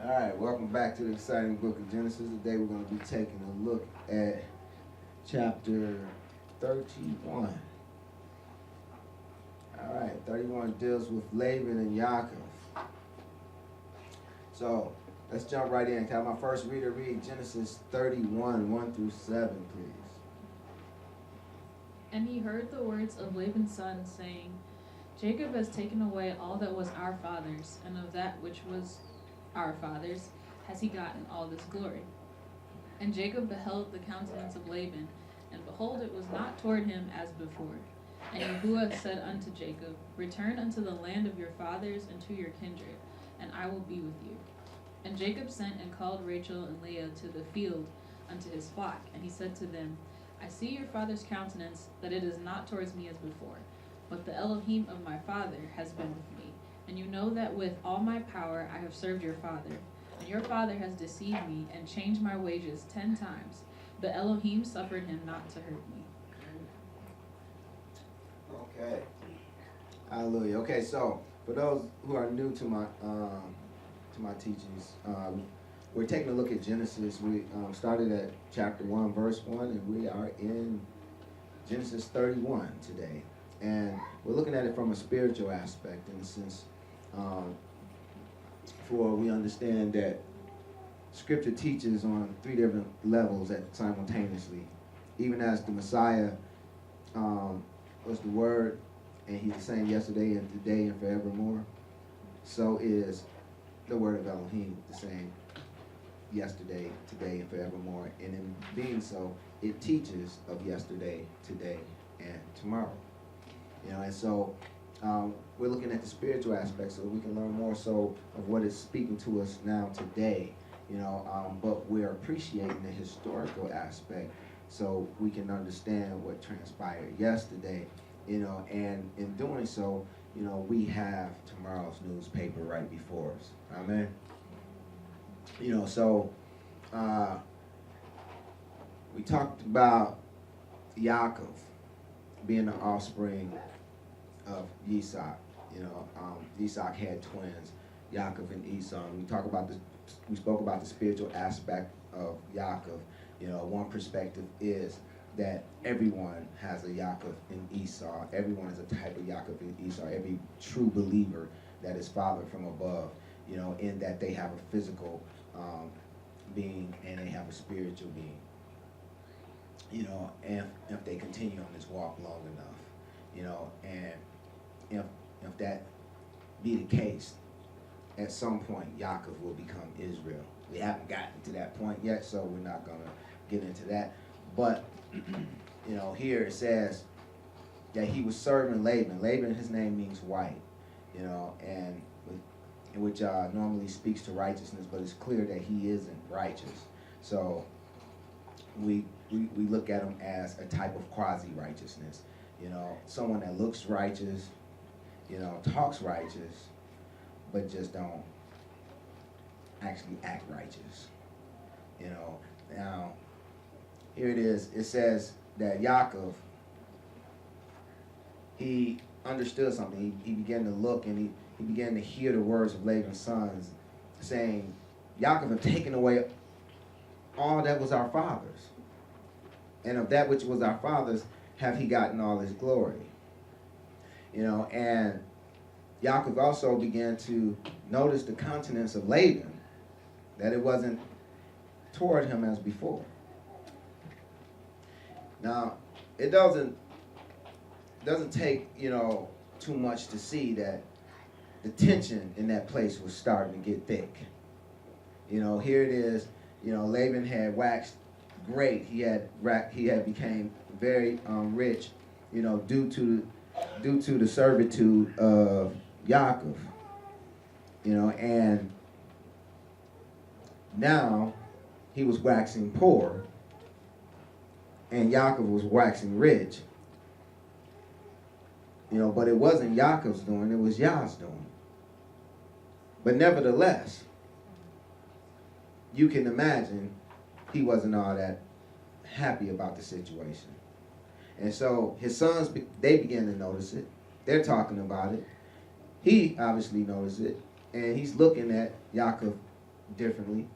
All right, welcome back to the exciting book of Genesis. Today we're going to be taking a look at chapter 31. All right, 31 deals with Laban and Yaakov. So let's jump right in. Can I have my first reader read Genesis 31, 1 through 7, please? And he heard the words of Laban's son, saying, Jacob has taken away all that was our father's, and of that which was our father's has he gotten all this glory. And Jacob beheld the countenance of Laban, and behold, it was not toward him as before. And Yahuwah said unto Jacob, Return unto the land of your fathers and to your kindred, and I will be with you. And Jacob sent and called Rachel and Leah to the field unto his flock, and he said to them, I see your father's countenance, that it is not towards me as before, but the Elohim of my father has been with me. And you know that with all my power I have served your father. And your father has deceived me and changed my wages 10 times. But Elohim suffered him not to hurt me. Okay. Hallelujah. Okay, so for those who are new to my teachings, we're taking a look at Genesis. We started at chapter 1, verse 1, and we are in Genesis 31 today. And we're looking at it from a spiritual aspect, in the sense, for we understand that Scripture teaches on 3 different levels simultaneously. Even as the Messiah was the Word, and He's the same yesterday and today and forevermore, so is the Word of Elohim the same yesterday, today, and forevermore. And in being so, it teaches of yesterday, today, and tomorrow. And so we're looking at the spiritual aspect so we can learn more so of what is speaking to us now today. But we're appreciating the historical aspect so we can understand what transpired yesterday. And in doing so, we have tomorrow's newspaper right before us. Amen. So we talked about Yaakov being the offspring of Yitzhak. Yitzhak had twins, Yaakov and Esau. And we spoke about the spiritual aspect of Yaakov. One perspective is that everyone has a Yaakov and Esau. Everyone is a type of Yaakov and Esau. Every true believer that is fathered from above, in that they have a physical being and they have a spiritual being. And if they continue on this walk long enough, and if that be the case, at some point Yaakov will become Israel. We haven't gotten to that point yet, so we're not gonna get into that. But here it says that he was serving Laban. Laban, his name means white, and which normally speaks to righteousness, but it's clear that he isn't righteous. So we look at him as a type of quasi-righteousness. Someone that looks righteous, talks righteous, but just don't actually act righteous. Now, here it is. It says that Yaakov, he understood something. He began to look, and he began to hear the words of Laban's sons saying, Yaakov have taken away all that was our father's. And of that which was our father's have he gotten all his glory. And Yaakov also began to notice the countenance of Laban, that it wasn't toward him as before. Now, it doesn't take, too much to see that the tension in that place was starting to get thick. Here it is, Laban had waxed great. He had became very rich, due to the servitude of Yaakov. And now he was waxing poor, and Yaakov was waxing rich. But it wasn't Yaakov's doing, it was Yah's doing. But nevertheless, you can imagine he wasn't all that happy about the situation. And so his sons, they began to notice it. They're talking about it. He obviously knows it. And he's looking at Yaakov differently.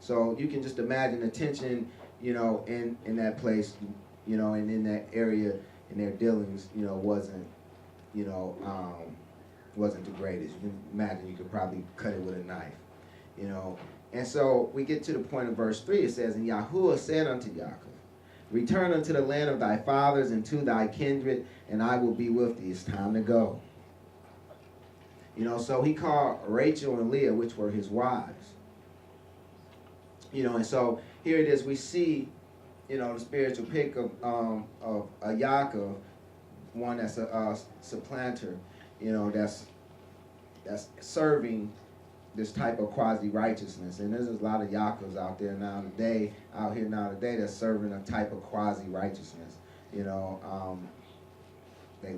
So you can just imagine the tension, in that place, and in that area, in their dealings, you know, um, wasn't the greatest. You can imagine you could probably cut it with a knife, you know. And so we get to the point of verse 3. It says, and Yahuwah said unto Yaakov, return unto the land of thy fathers and to thy kindred, and I will be with thee. It's time to go. So he called Rachel and Leah, which were his wives. And so here it is. We see, the spiritual pick of Yaakov, one that's a supplanter, that's serving this type of quasi-righteousness. And there's a lot of Yaakovs out here now today that's serving a type of quasi-righteousness. They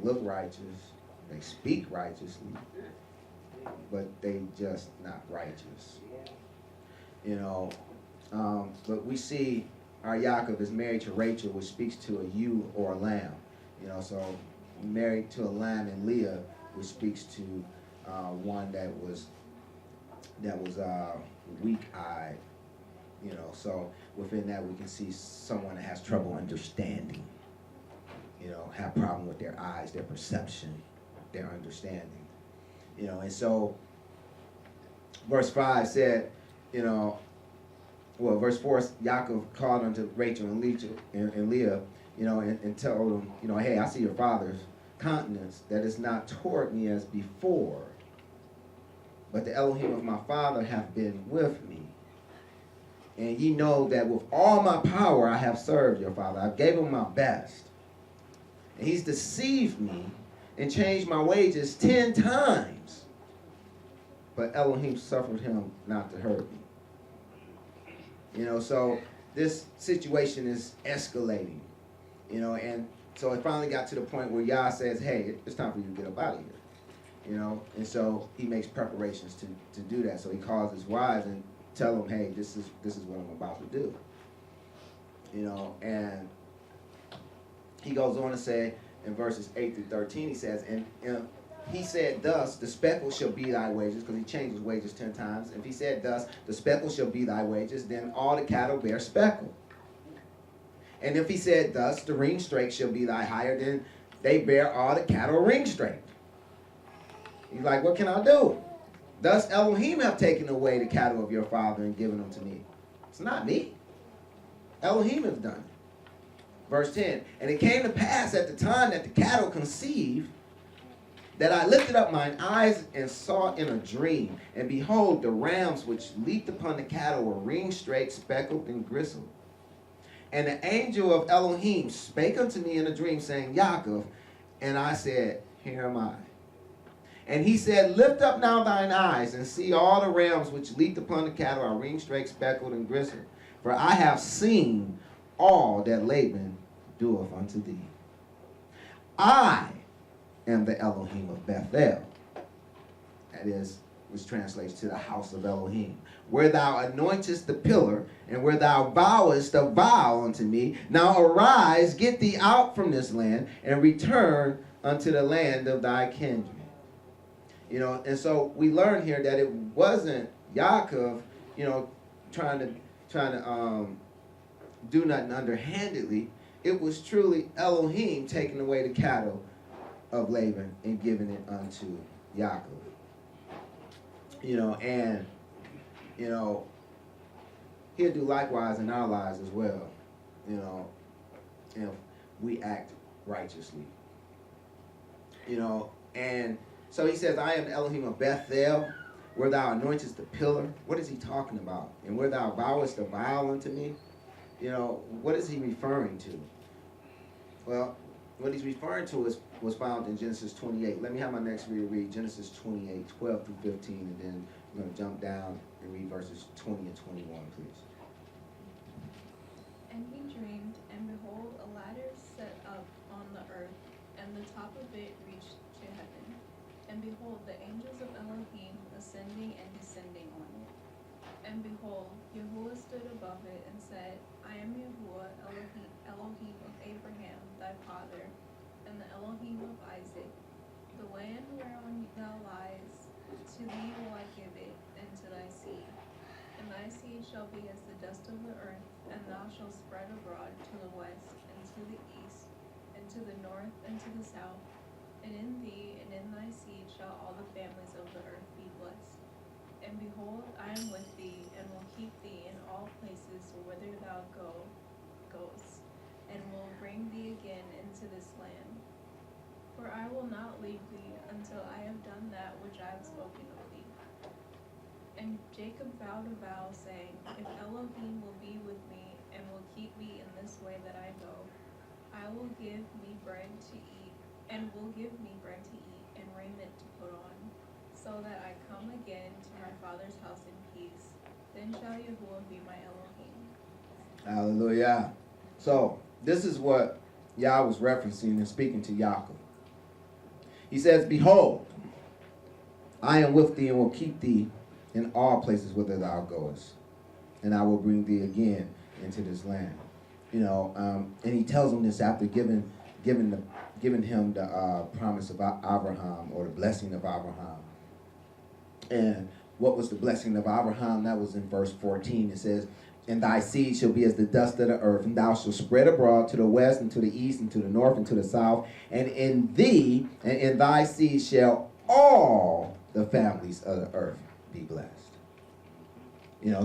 look righteous, they speak righteously, but they just not righteous. But we see our Yaakov is married to Rachel, which speaks to a ewe or a lamb. So married to a lamb, and Leah, which speaks to one that was weak-eyed. So within that we can see someone that has trouble understanding. Have problem with their eyes, their perception, their understanding. And so verse 5 said, verse 4, Yaakov called unto Rachel and Leah, and told them, hey, I see your father's countenance, that is not toward me as before, but the Elohim of my father hath been with me. And ye know that with all my power I have served your father. I gave him my best. And he's deceived me and changed my wages 10 times. But Elohim suffered him not to hurt me. So this situation is escalating. And so it finally got to the point where Yah says, hey, it's time for you to get up out of here. And so he makes preparations to do that. So he calls his wives and tell them, hey, this is what I'm about to do. And he goes on to say in verses 8 through 13, he says, and he said, thus the speckle shall be thy wages, because he changed his wages 10 times. If he said, thus the speckle shall be thy wages, then all the cattle bear speckle. And if he said, thus the ring strake shall be thy hire, then they bear all the cattle ring strake. He's like, what can I do? Thus Elohim have taken away the cattle of your father and given them to me. It's not me. Elohim has done it. Verse 10, and it came to pass at the time that the cattle conceived, that I lifted up mine eyes and saw in a dream, and behold, the rams which leaped upon the cattle were ring-straight, speckled, and gristled. And the angel of Elohim spake unto me in a dream, saying, Yaakov, and I said, here am I. And he said, lift up now thine eyes, and see all the rams which leaped upon the cattle are ring-straight, speckled, and gristled. For I have seen all that Laban doeth unto thee. I am the Elohim of Bethel. That is, which translates to the house of Elohim. Where thou anointest the pillar, and where thou vowest a vow unto me. Now arise, get thee out from this land, and return unto the land of thy kindred. And so we learn here that it wasn't Yaakov, trying to do nothing underhandedly. It was truly Elohim taking away the cattle of Laban and giving it unto Yaakov. He'll do likewise in our lives as well, if we act righteously. And so he says, I am the Elohim of Bethel, where thou anointest the pillar. What is he talking about? And where thou vowest a vow unto me? What is he referring to? Well, what he's referring to was found in Genesis 28. Let me have my next reader read Genesis 28, 12 through 15, and then I'm going to jump down and read verses 20 and 21, please. And he dreamed, and behold, a ladder set up on the earth, and the top of it reached to heaven. And behold, the angels of Elohim ascending and descending on it. And behold, Yahuwah stood above it and said, I am Yahuwah, Elohim of Abraham, thy father, and the Elohim of Isaac. The land whereon thou liest, to thee will I give it, and to thy seed. And shall be as the dust of the earth, and thou shalt spread abroad to the west, and to the east, and to the north, and to the south. And in thee and in thy seed shall all the families of the earth be blessed. And behold, I am with thee, and will keep thee in all places whither thou goest, and will bring thee again into this land. For I will not leave thee until I have done that which I have spoken of thee. And Jacob vowed a vow, saying, If Elohim will be with me, and will keep me in this way that I go, I will give me bread to eat, and will give me bread to eat, and raiment to put on, so that I come again to my father's house in peace. Then shall Yahuwah be my Elohim. Hallelujah. So, this is what Yah was referencing and speaking to Yaakov. He says, Behold, I am with thee and will keep thee in all places whither thou goest, and I will bring thee again into this land. And he tells him this after giving him the promise of Abraham, or the blessing of Abraham. And what was the blessing of Abraham? That was in verse 14. It says, And thy seed shall be as the dust of the earth, and thou shalt spread abroad to the west, and to the east, and to the north, and to the south. And in thee and in thy seed shall all the families of the earth be blessed.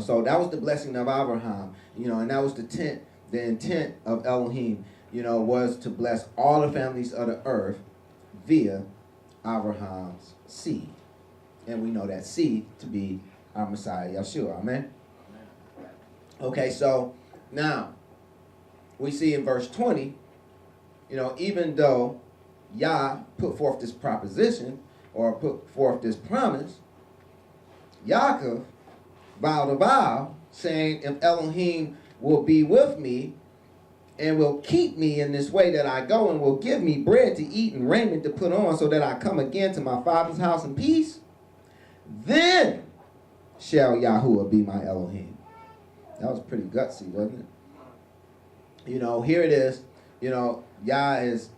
So that was the blessing of Abraham. And that was the intent of Elohim, was to bless all the families of the earth via Abraham's seed. And we know that seed to be our Messiah, Yeshua. Amen? Okay, so now we see in verse 20, even though Yah put forth this proposition, or put forth this promise, Yaakov vowed a vow, saying, If Elohim will be with me, and will keep me in this way that I go, and will give me bread to eat and raiment to put on, so that I come again to my father's house in peace, then shall Yahuwah be my Elohim. That was pretty gutsy, wasn't it? Here it is. Yah is,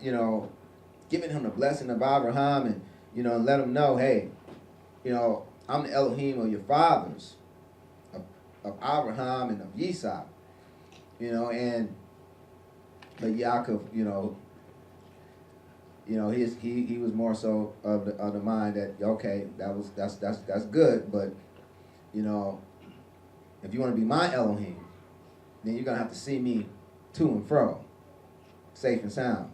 giving him the blessing of Abraham, and, and let him know, hey, I'm the Elohim of your fathers, of Abraham and of Yitzhak. But Yaakov, he was more so of the mind that, okay, that's good, but if you want to be my Elohim, then you're gonna have to see me to and fro, safe and sound,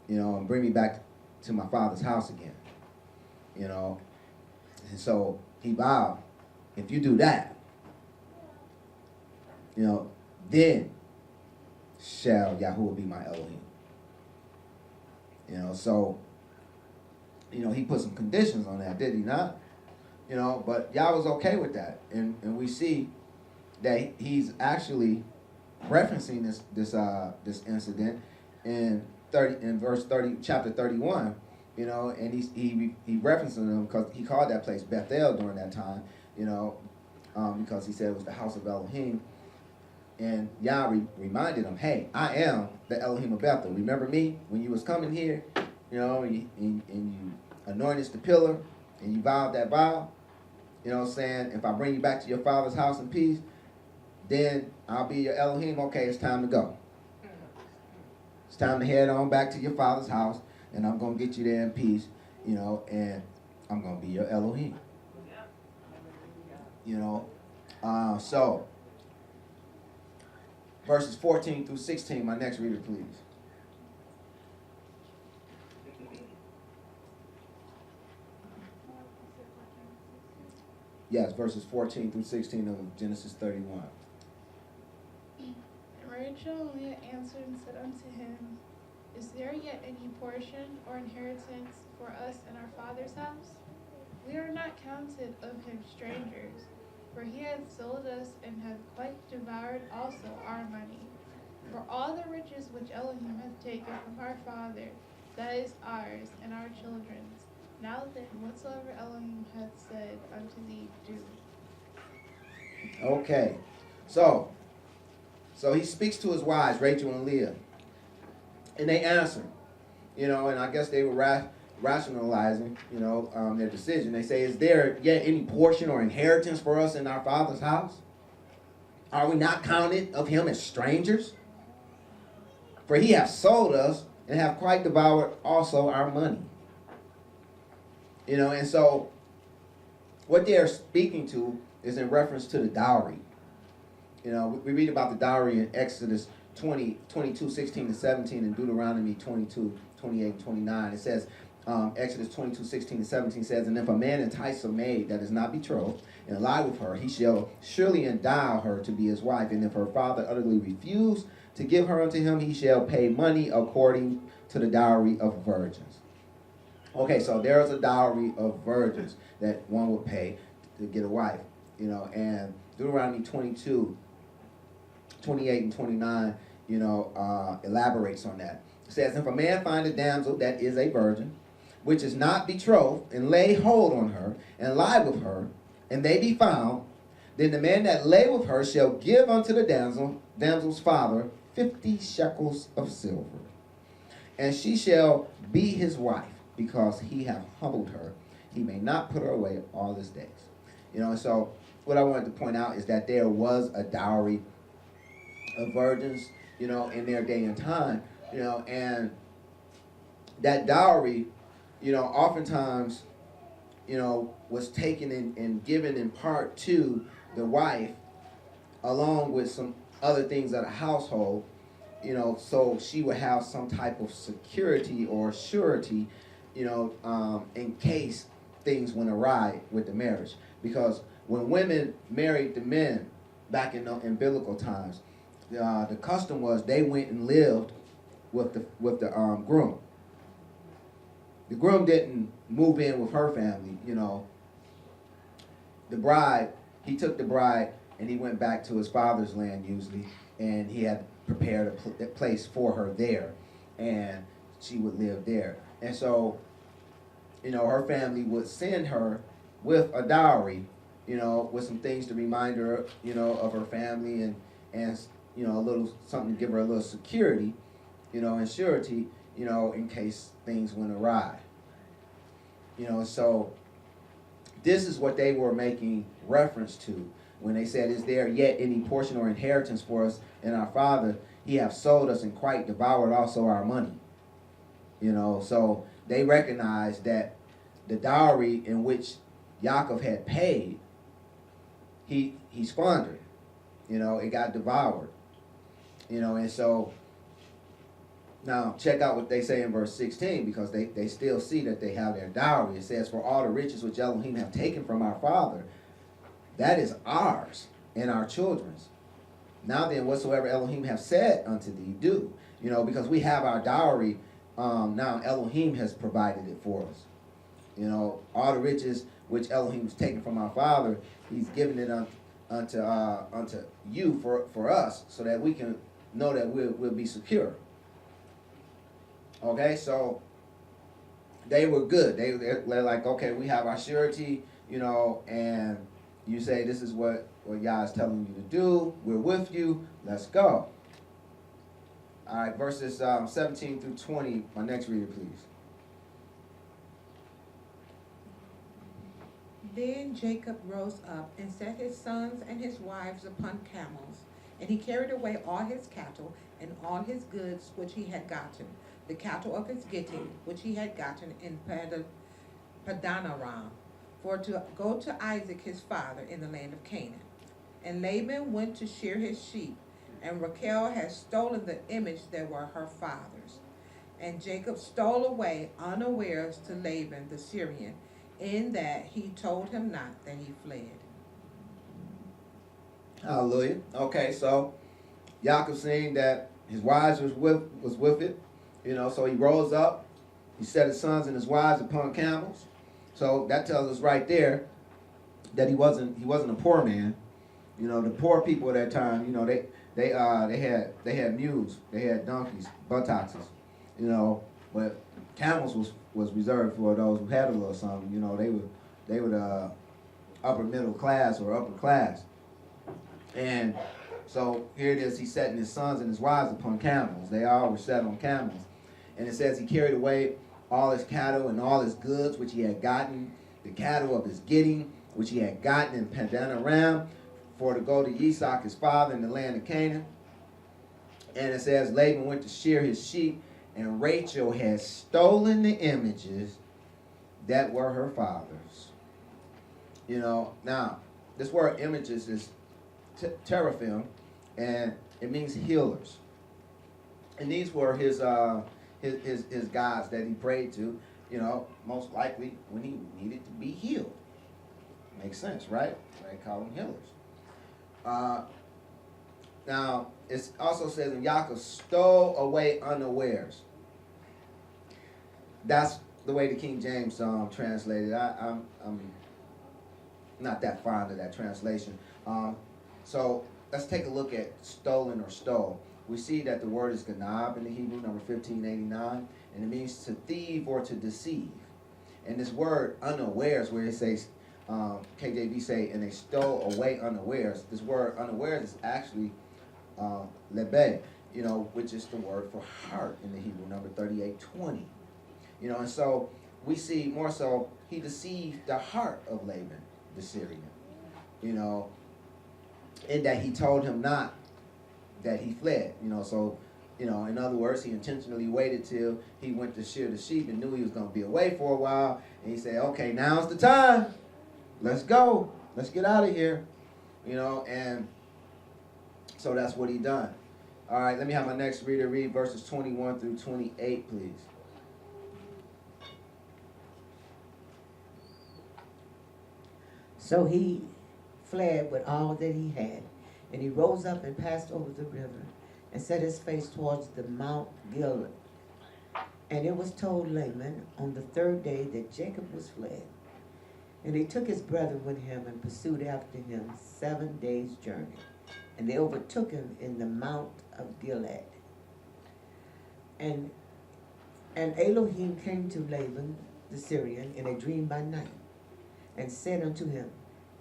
and bring me back to my father's house again, And so he vowed, if you do that, then shall Yahuwah be my Elohim. So, he put some conditions on that, did he not? But Yah was okay with that. And we see that he's actually referencing this incident in verse 30, chapter 31, and he referencing them because he called that place Bethel during that time, because he said it was the house of Elohim. And Yah reminded him, hey, I am the Elohim of Bethel. Remember me when you was coming here, and you anointed the pillar, and you vowed that vow, saying, if I bring you back to your father's house in peace, then I'll be your Elohim. Okay, it's time to go. It's time to head on back to your father's house, and I'm going to get you there in peace, and I'm going to be your Elohim. So, verses 14 through 16, my next reader, please. Yes, verses 14 through 16 of Genesis 31. And Rachel and Leah answered and said unto him, Is there yet any portion or inheritance for us in our father's house? We are not counted of him strangers, for he hath sold us and hath quite devoured also our money. For all the riches which Elohim hath taken from our father, that is ours and our children's. Now then, whatsoever Elohim hath said unto thee, do. Okay, so he speaks to his wives, Rachel and Leah, and they answer, and I guess they were rationalizing, their decision. They say, is there yet any portion or inheritance for us in our father's house? Are we not counted of him as strangers? For he hath sold us and have quite devoured also our money. And so what they are speaking to is in reference to the dowry. We read about the dowry in Exodus 22, 16 and 17, and Deuteronomy 22, 28 and 29. It says, Exodus 22, 16 and 17 says, and if a man entice a maid that is not betrothed and lie with her, he shall surely endow her to be his wife. And if her father utterly refuse to give her unto him, he shall pay money according to the dowry of virgins. Okay, so there's a dowry of virgins that one would pay to get a wife. And Deuteronomy 22, 28 and 29, elaborates on that. It says, if a man find a damsel that is a virgin, which is not betrothed, and lay hold on her, and lie with her, and they be found, then the man that lay with her shall give unto the damsel's father 50 shekels of silver. And she shall be his wife, because he hath humbled her. He may not put her away all his days. And so what I wanted to point out is that there was a dowry of virgins, in their day and time, and that dowry, oftentimes, was taken and given in part to the wife, along with some other things of the household, so she would have some type of security or surety, in case things went awry with the marriage. Because when women married the men back in biblical times, the custom was they went and lived with the groom. The groom didn't move in with her family. The bride, he took the bride and he went back to his father's land usually, and he had prepared a place for her there, and she would live there. And so, her family would send her with a dowry, with some things to remind her, of her family, and a little something to give her a little security, and surety, in case things went awry. So this is what they were making reference to when they said, is there yet any portion or inheritance for us in our father? He hath sold us and quite devoured also our money. So they recognized that the dowry in which Yaakov had paid, he squandered. It got devoured. And so now check out what they say in verse 16, because they still see that they have their dowry. It says, for all the riches which Elohim have taken from our father, that is ours and our children's. Now then, whatsoever Elohim have said unto thee, do. Because we have our dowry, now Elohim has provided it for us. All the riches which Elohim has taken from our father, he's given it unto you for us, so that we can know that we'll be secure. Okay, so they were good. They're like, okay, we have our surety, and you say this is what Yah is telling you to do. We're with you. Let's go. All right, verses 17 through 20. My next reader, please. Then Jacob rose up and set his sons and his wives upon camels, and he carried away all his cattle and all his goods which he had gotten, the cattle of his getting which he had gotten in Padanaram, for to go to Isaac his father in the land of Canaan. And Laban went to shear his sheep, and Rachel had stolen the image that were her father's. And Jacob stole away unawares to Laban the Syrian, in that he told him not that he fled. Hallelujah. Okay, so Yaakov saying that his wives was with it, so he rose up, he set his sons and his wives upon camels. So that tells us right there that he wasn't a poor man. The poor people at that time, they had mules, they had donkeys, buttocks, but camels was reserved for those who had a little something. They were upper middle class or upper class. And so here it is, he's setting his sons and his wives upon camels. They all were set on camels. And it says he carried away all his cattle and all his goods which he had gotten, the cattle of his getting which he had gotten in Padanaram, for to go to Yitzhak his father in the land of Canaan. And it says Laban went to shear his sheep, and Rachel had stolen the images that were her father's. Now, this word images is teraphim, and it means healers. And these were his gods that he prayed to, most likely when he needed to be healed. Makes sense, right? They call them healers. Now, it also says, and Yaakov stole away unawares. That's the way the King James translated. I'm not that fond of that translation. So let's take a look at stolen or stole. We see that the word is ganab in the Hebrew, number 1589, and it means to thieve or to deceive. And this word unawares, where it says, KJV say, and they stole away unawares. This word unawares is actually lebe, which is the word for heart in the Hebrew, number 3820. And so we see more so he deceived the heart of Laban, the Syrian, in that he told him not that he fled, so, in other words, he intentionally waited till he went to shear the sheep and knew he was going to be away for a while, and he said, okay, now's the time, let's go, let's get out of here, and so that's what he done. All right, let me have my next reader read verses 21 through 28, please. So he fled with all that he had, and he rose up and passed over the river, and set his face towards the Mount Gilead. And it was told Laban on the third day that Jacob was fled. And he took his brethren with him and pursued after him 7 days' journey. And they overtook him in the Mount of Gilead. And Elohim came to Laban the Syrian in a dream by night, and said unto him,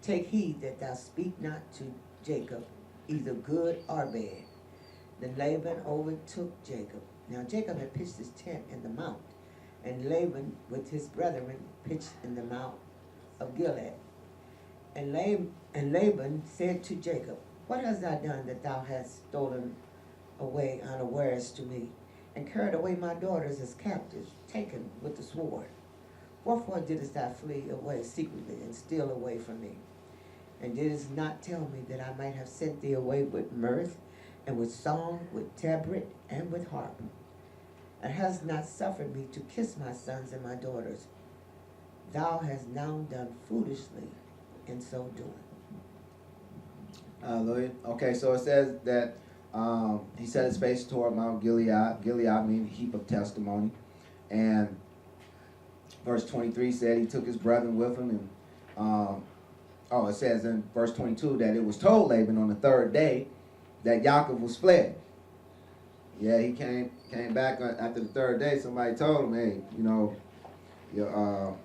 Take heed that thou speak not to Jacob, either good or bad. Then Laban overtook Jacob. Now Jacob had pitched his tent in the mount, and Laban with his brethren pitched in the Mount of Gilead. And Laban said to Jacob, What hast thou done that thou hast stolen away unawares to me, and carried away my daughters as captives, taken with the sword? Wherefore didst thou flee away secretly and steal away from me? And didst not tell me that I might have sent thee away with mirth, and with song, with tabret, and with harp? And hast not suffered me to kiss my sons and my daughters. Thou hast now done foolishly in so doing. Hallelujah. Okay, so it says that he set his face toward Mount Gilead. Gilead means heap of testimony. And verse 23 said he took his brethren with him. And it says in verse 22 that it was told Laban on the third day that Yaakov was fled. Yeah, he came back after the third day. Somebody told him, hey, your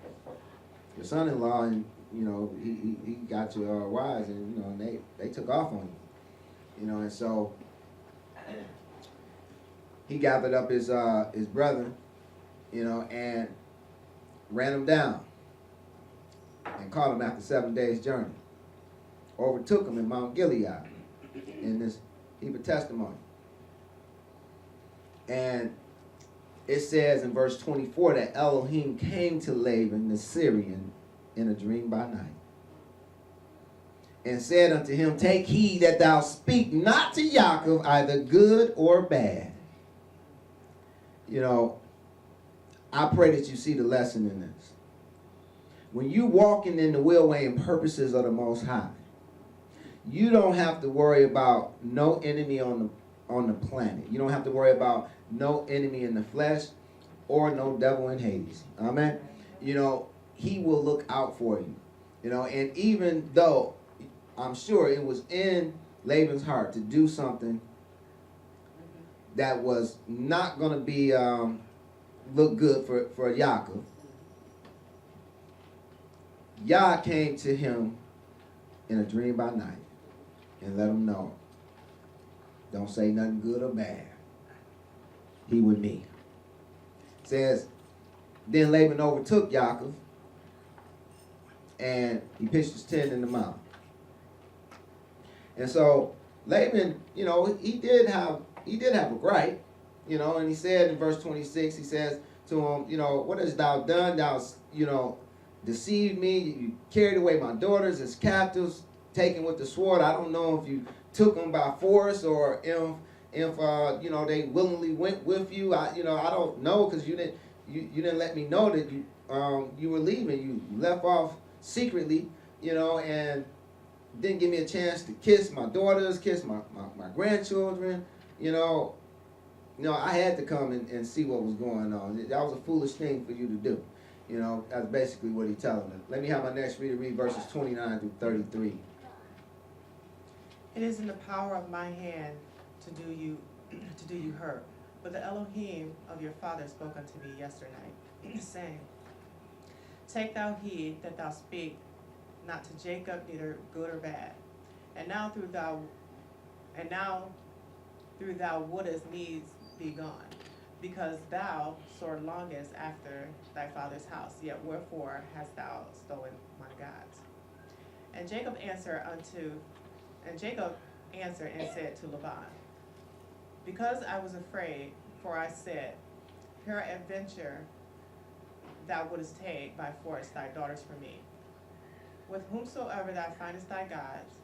son-in-law, and he got your wives, and they took off on you, and so he gathered up his brethren, and ran them down, and caught them after 7 days' journey. Overtook them in Mount Gilead in this heap of testimony. And it says in verse 24 that Elohim came to Laban the Syrian in a dream by night, and said unto him, Take heed that thou speak not to Yaakov either good or bad. I pray that you see the lesson in this. When you walking in the will, way, and purposes of the Most High, you don't have to worry about no enemy on the planet. You don't have to worry about no enemy in the flesh or no devil in Hades. Amen. He will look out for you. And even though I'm sure it was in Laban's heart to do something that was not going to be look good for Yaakov, Yah came to him in a dream by night and let him know, don't say nothing good or bad. He with me. It says, then Laban overtook Yaakov, and he pitched his tent in the mount. And so Laban, you know, he did have a gripe, you know, and he said in verse 26, he says to him, you know, what hast thou done? Thou, you know, deceived me. You carried away my daughters as captives, taken with the sword. I don't know if you took them by force or if you know, they willingly went with you. I don't know, because you didn't let me know that you were leaving. You left off secretly, you know, and didn't give me a chance to kiss my daughters, kiss my grandchildren, you know. I had to come and see what was going on. That was a foolish thing for you to do. You know, that's basically what he's telling them. Let me have my next reader read verses 29 through 33. It is in the power of my hand to do you hurt. But the Elohim of your father spoke unto me yesternight, saying, Take thou heed that thou speak not to Jacob neither good or bad. And now through thou wouldest needs be gone, because thou sore longest after thy father's house, yet wherefore hast thou stolen my gods? And Jacob answered and said to Laban, Because I was afraid, for I said, Peradventure thou wouldest take by force thy daughters from me. With whomsoever thou findest thy gods,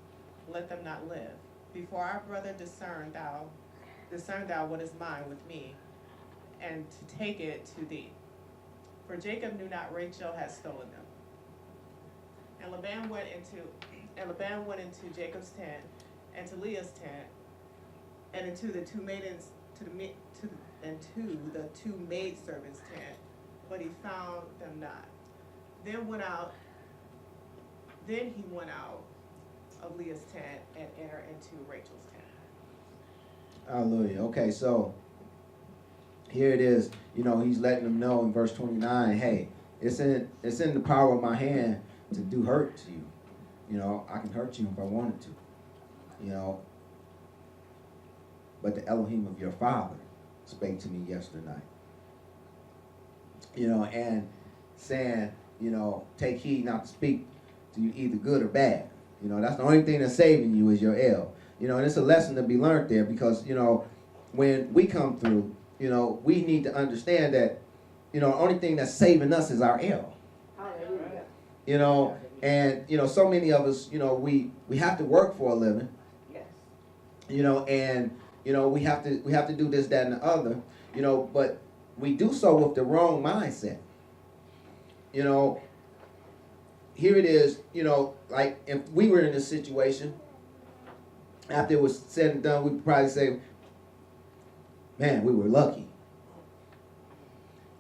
let them not live. Before our brother discern thou what is mine with me, and to take it to thee. For Jacob knew not Rachel had stolen them. And Laban went into Jacob's tent, and to Leah's tent, and into the two maidens the two maidservants' tent, but he found them not. Then he went out of Leah's tent and entered into Rachel's tent. Hallelujah. Okay, so here it is. You know, he's letting them know in verse 29, hey, it's in the power of my hand to do hurt to you. You know, I can hurt you if I wanted to. You know, but the Elohim of your father spake to me yesterday. You know, and saying, you know, take heed not to speak to you either good or bad. You know, that's the only thing that's saving you is your L. You know, and it's a lesson to be learned there, because, you know, when we come through, you know, we need to understand that, you know, the only thing that's saving us is our L. Hallelujah. You know, and, you know, so many of us, you know, we have to work for a living. Yes. You know, and, you know, we have to do this, that, and the other, you know, but we do so with the wrong mindset. You know, here it is, you know, like if we were in this situation, after it was said and done, we'd probably say, man, we were lucky.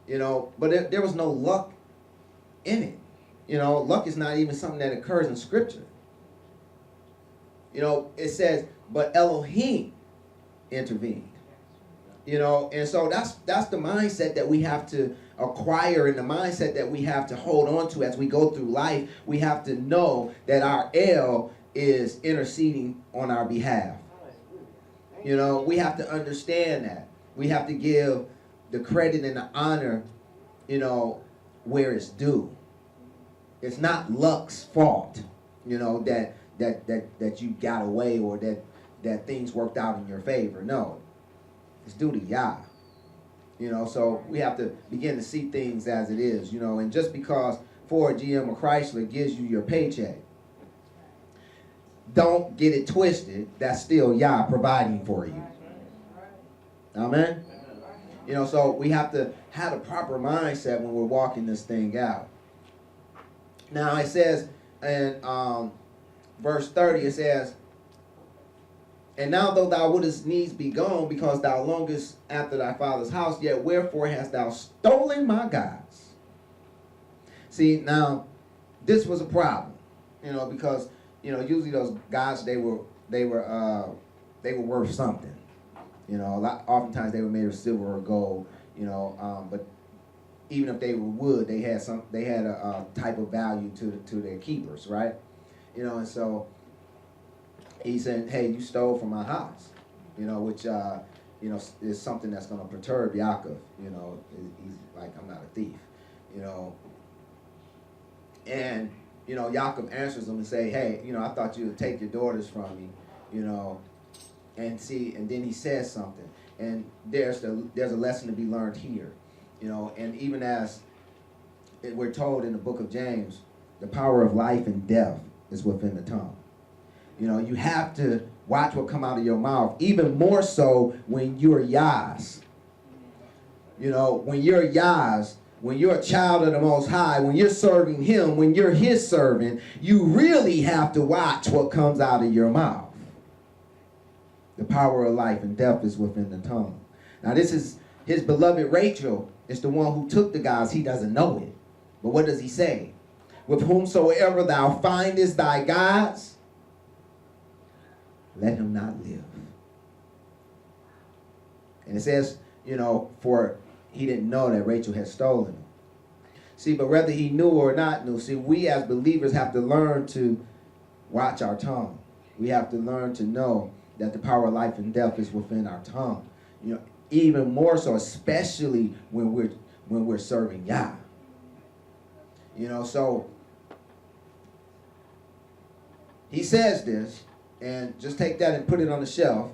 You know, but there was no luck in it. You know, luck is not even something that occurs in Scripture. You know, it says, but Elohim intervened. You know, and so that's the mindset that we have to acquire, and the mindset that we have to hold on to as we go through life. We have to know that our El is interceding on our behalf. You know, we have to understand that. We have to give the credit and the honor, you know, where it's due. It's not luck's fault, you know, that you got away, or that things worked out in your favor. No. It's due to Yah. You know, so we have to begin to see things as it is, you know, and just because Ford, GM, or Chrysler gives you your paycheck, don't get it twisted. That's still Yah providing for you. Amen? You know, so we have to have a proper mindset when we're walking this thing out. Now it says in verse 30, it says, and now though thou wouldest needs be gone, because thou longest after thy father's house, yet wherefore hast thou stolen my gods? See, now, this was a problem, you know, because, you know, usually those gods, they were worth something. You know, oftentimes they were made of silver or gold, you know, but even if they were wood, they had a type of value to their keepers, right? You know, and so he said, hey, you stole from my house, you know, which, you know, is something that's going to perturb Yaakov. You know, he's like, I'm not a thief, you know. And, you know, Yaakov answers him and say, hey, you know, I thought you would take your daughters from me, you know, and then he says something, and there's a lesson to be learned here, you know, and even as we're told in the book of James, the power of life and death is within the tongue. You know, you have to watch what come out of your mouth, even more so when you're Yah's. You know, when you're Yah's, when you're a child of the Most High, when you're serving Him, when you're His servant, you really have to watch what comes out of your mouth. The power of life and death is within the tongue. Now, this is his beloved Rachel is the one who took the guys. He doesn't know it. But what does he say? With whomsoever thou findest thy gods, let him not live. And it says, you know, for he didn't know that Rachel had stolen him. See, but whether he knew or not knew, see, we as believers have to learn to watch our tongue. We have to learn to know that the power of life and death is within our tongue. You know, even more so, especially when we're serving Yah. You know, so he says this, and just take that and put it on the shelf,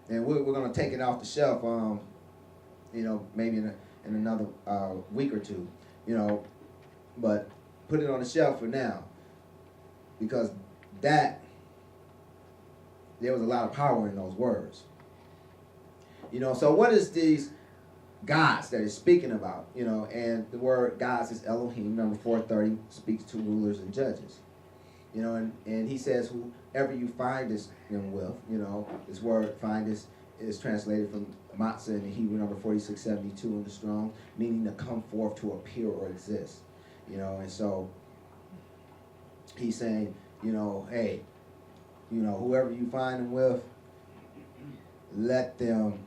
and we're going to take it off the shelf. You know, maybe in another week or two. You know, but put it on the shelf for now, because there was a lot of power in those words. You know, so what is these gods that he's speaking about? You know, and the word gods is Elohim. Number 430 speaks to rulers and judges. You know, and he says, whoever you find this in with, you know, this word find is translated from matzah in the Hebrew, number 4672 in the Strong, meaning to come forth, to appear or exist. You know, and so he's saying, you know, hey, you know, whoever you find them with, let them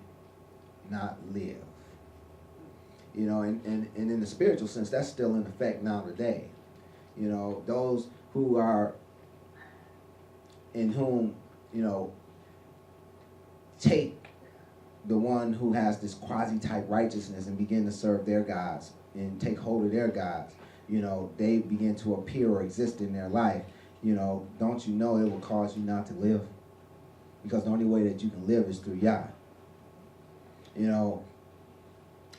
not live. You know, and in the spiritual sense, that's still in effect now today. You know, those who are in whom, you know, take the one who has this quasi-type righteousness and begin to serve their gods and take hold of their gods, you know, they begin to appear or exist in their life. You know, don't you know it will cause you not to live? Because the only way that you can live is through Yah. You know,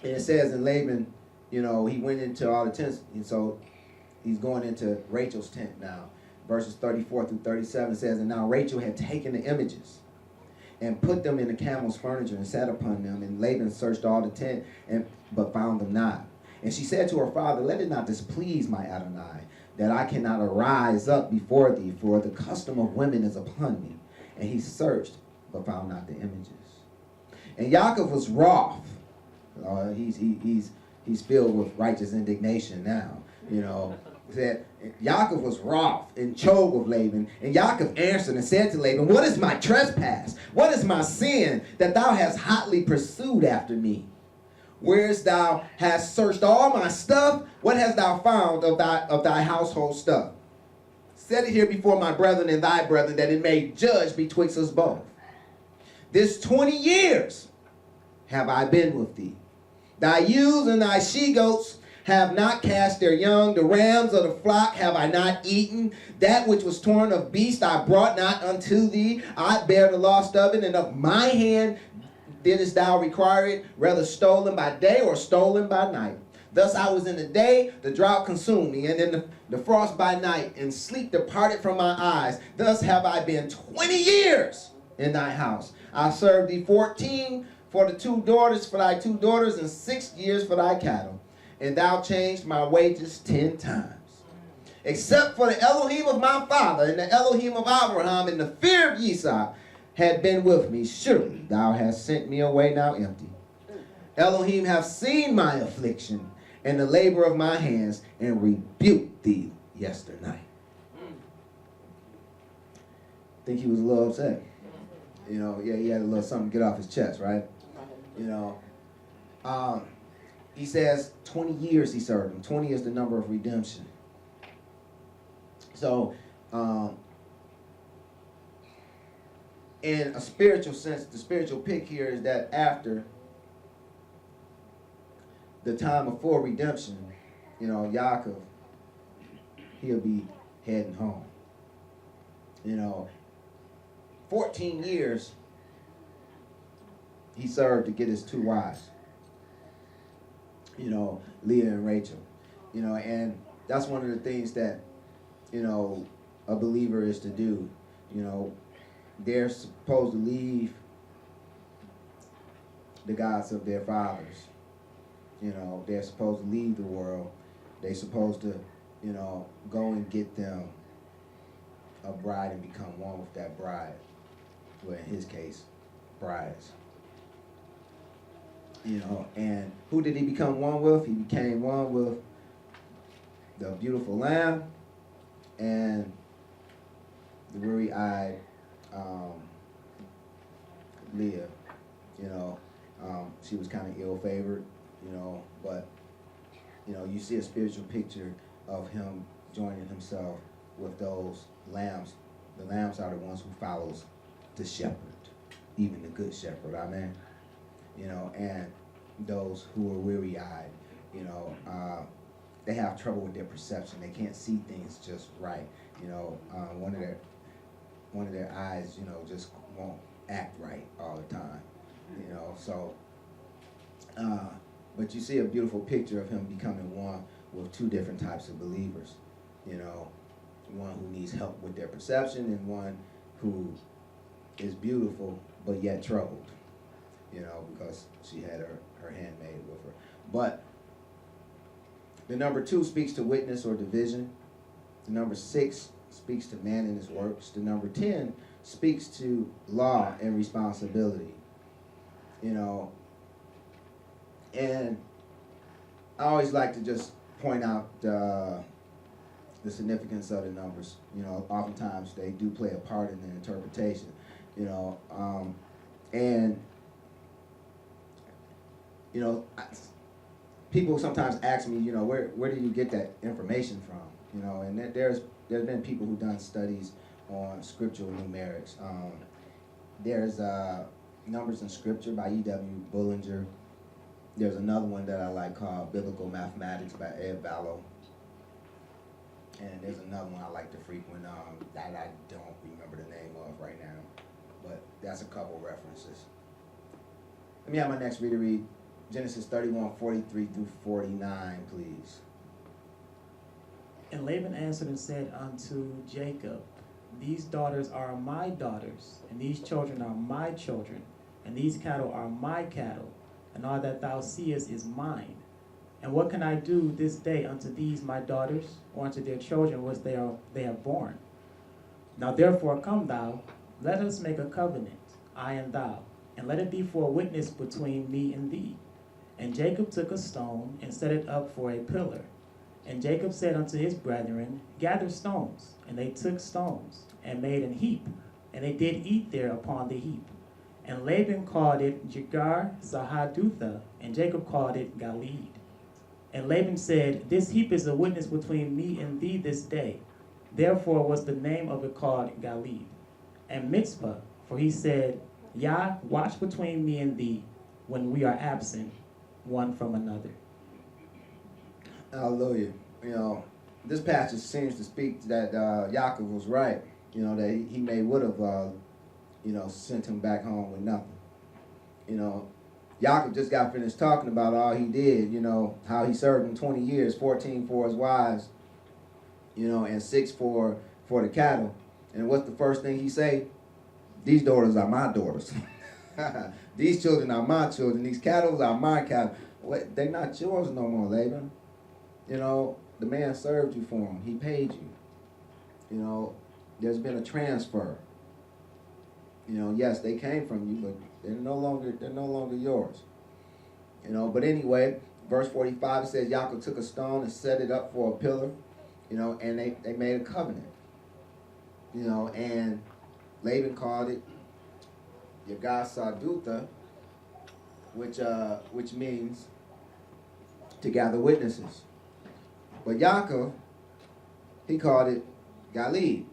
and it says in Laban, you know, he went into all the tents, and so he's going into Rachel's tent now. Verses 34 through 37 says, and now Rachel had taken the images and put them in the camel's furniture and sat upon them. And Laban searched all the tent, but found them not. And she said to her father, let it not displease my Adonai, that I cannot arise up before thee, for the custom of women is upon me. And he searched, but found not the images. And Yaakov was wroth. He's filled with righteous indignation now. You know, said Yaakov was wroth and chode with Laban. And Yaakov answered and said to Laban, what is my trespass? What is my sin that thou hast hotly pursued after me? Whereas thou hast searched all my stuff, what hast thou found of thy household stuff? Set it here before my brethren and thy brethren, that it may judge betwixt us both. This 20 years have I been with thee. Thy ewes and thy she-goats have not cast their young. The rams of the flock have I not eaten. That which was torn of beast I brought not unto thee. I bear the loss of it, and of my hand didst thou require it, whether stolen by day or stolen by night. Thus I was in the day, the drought consumed me, and in the frost by night, and sleep departed from my eyes. Thus have I been 20 years in thy house. I served thee 14 for thy 2 daughters, and 6 years for thy cattle. And thou changed my wages 10 times. Except for the Elohim of my father, and the Elohim of Abraham, and the fear of Esau had been with me, surely thou hast sent me away now empty. Elohim hath seen my affliction and the labor of my hands, and rebuked thee yesternight. I think he was a little upset. You know, yeah, he had a little something to get off his chest, right? You know, he says 20 years he served him. 20 is the number of redemption. So, in a spiritual sense, the spiritual pick here is that after the time of full redemption, you know, Yaakov, he'll be heading home. You know, 14 years he served to get his two wives, Leah and Rachel. And that's one of the things that, a believer is to do. They're supposed to leave the gods of their fathers. They're supposed to leave the world. They're supposed to, go and get them a bride and become one with that bride. Well, in his case, brides. And who did he become one with? He became one with the beautiful lamb and the weary-eyed Leah. She was kind of ill-favored, but you see a spiritual picture of him joining himself with those lambs. The lambs are the ones who follows the shepherd, even the good shepherd, amen. And those who are weary-eyed, they have trouble with their perception. They can't see things just right. One of their eyes, just won't act right all the time. But you see a beautiful picture of him becoming one with two different types of believers. One who needs help with their perception and one who is beautiful but yet troubled, because she had her handmaid with her. But the number 2 speaks to witness or division. The number 6 speaks to man and his works. The number 10 speaks to law and responsibility. And I always like to just point out the significance of the numbers. Oftentimes they do play a part in the interpretation. People sometimes ask me, where do you get that information from? And there's been people who've done studies on scriptural numerics. There's Numbers in Scripture by E.W. Bullinger. There's another one that I like called Biblical Mathematics by Ed Vallow. And there's another one I like to frequent that I don't remember the name of right now. But that's a couple references. Let me have my next reader read Genesis 31:43 through 49, please. And Laban answered and said unto Jacob, These daughters are my daughters, and these children are my children, and these cattle are my cattle, and all that thou seest is mine. And what can I do this day unto these my daughters, or unto their children which they have borne? Now therefore come thou, let us make a covenant, I and thou, and let it be for a witness between me and thee. And Jacob took a stone, and set it up for a pillar. And Jacob said unto his brethren, Gather stones. And they took stones, and made an heap, and they did eat there upon the heap. And Laban called it Jegar Sahadutha, and Jacob called it Galeed. And Laban said, This heap is a witness between me and thee this day. Therefore was the name of it called Galeed. And Mizpah, for he said, Yah, watch between me and thee, when we are absent one from another. Hallelujah. This passage seems to speak that Yaakov was right. That he may would have, sent him back home with nothing. Yaakov just got finished talking about all he did. How he served him 20 years, 14 for his wives, and 6 for the cattle. And what's the first thing he say? These daughters are my daughters. These children are my children. These cattle are my cattle. They're not yours no more, Laban. The man served you for him. He paid you. There's been a transfer. Yes, they came from you, but they're no longer yours. But anyway, verse 45 says Yaakov took a stone and set it up for a pillar, and they made a covenant. And Laban called it Yagar Sadutha, which means to gather witnesses. But Yaakov, he called it Galeed,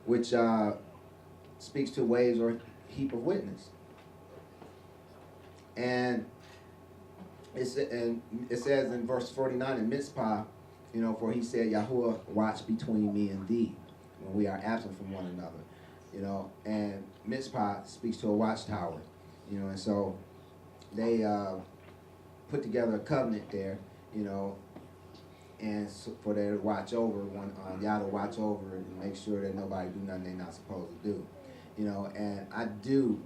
which speaks to waves or heap of witness. And it says in verse 49 in Mizpah, for he said, Yahuwah, watch between me and thee when we are absent from one another, you know. And Mizpah speaks to a watchtower, you know, and so they put together a covenant there, you know, and so for their to watch over one, Yah to watch over and make sure that nobody do nothing they're not supposed to do, you know. And I do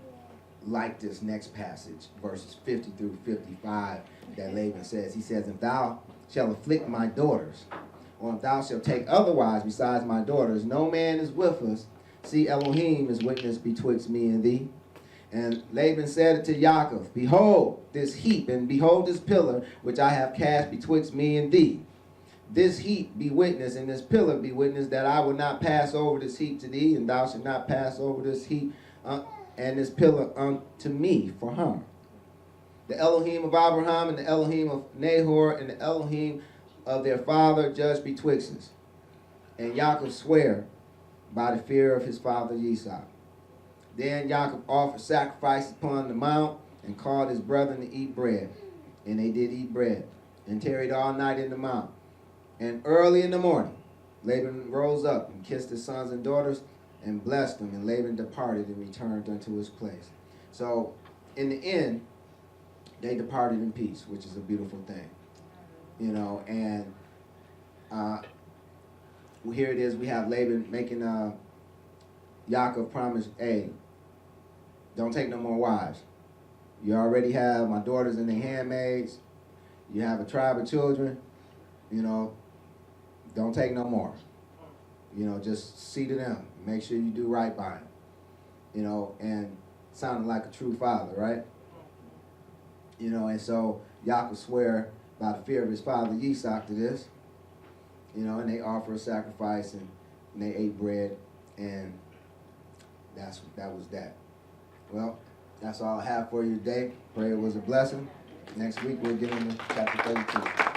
like this next passage, verses 50 through 55, that Laban says. He says, if thou shalt afflict my daughters, or if thou shalt take otherwise besides my daughters, no man is with us. See, Elohim is witness betwixt me and thee. And Laban said to Yaakov, behold this heap, and behold this pillar, which I have cast betwixt me and thee. This heap be witness, and this pillar be witness, that I will not pass over this heap to thee, and thou shalt not pass over this heap and this pillar unto me for harm. The Elohim of Abraham, and the Elohim of Nahor, and the Elohim of their father judge betwixt us. And Yaakov sware by the fear of his father Esau. Then Yaakov offered sacrifice upon the mount, and called his brethren to eat bread. And they did eat bread, and tarried all night in the mount. And early in the morning, Laban rose up and kissed his sons and daughters and blessed them. And Laban departed and returned unto his place. So, in the end, they departed in peace, which is a beautiful thing. You know, and here it is, we have Laban making Yaakov promise, hey, don't take no more wives. You already have my daughters and their handmaids. You have a tribe of children. You know, don't take no more. You know, just see to them. Make sure you do right by them. You know, and sounded like a true father, right? You know, and so Yaakov swear by the fear of his father Yitzhak to this. You know, and they offer a sacrifice, and they ate bread, and that was that. Well, that's all I have for you today. Pray it was a blessing. Next week we'll get into chapter 32.